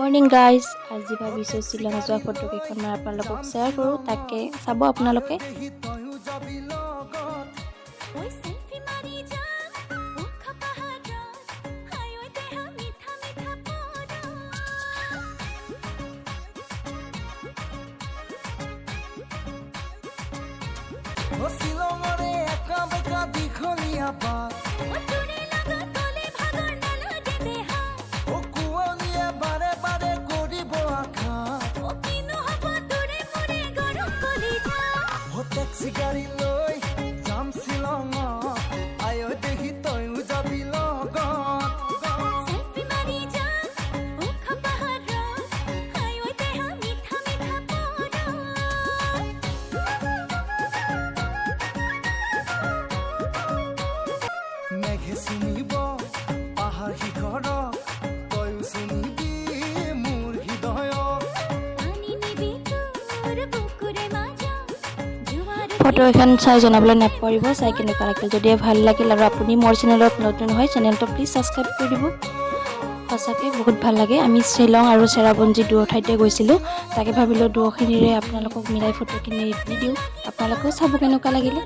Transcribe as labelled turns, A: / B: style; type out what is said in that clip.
A: Morning guys, আজি ভাবিছোঁ শ্বিলং যোৱা ফটো কেইখনমান আপোনালোকক শ্বেয়াৰ কৰোঁ, তাকে চাব আপোনালোকে। ফটো এখন চাই জনাবলৈ নাপাহৰিব, চাই কেনেকুৱা লাগিল। যদি ভাল লাগিল আৰু আপুনি মোৰ চেনেলত নতুন হয়, চেনেলটো প্লিজ ছাবস্ক্ৰাইব কৰি দিব। সঁচাকৈ বহুত ভাল লাগে। আমি শ্বিলং আৰু চেৰাপুঞ্জী দুয়ো ঠাইতে গৈছিলোঁ, তাকে ভাবিলোঁ দুয়োখিনিৰে আপোনালোকক মিলাই ফটোখিনি দি দিওঁ, আপোনালোকেও চাব কেনেকুৱা লাগিলে।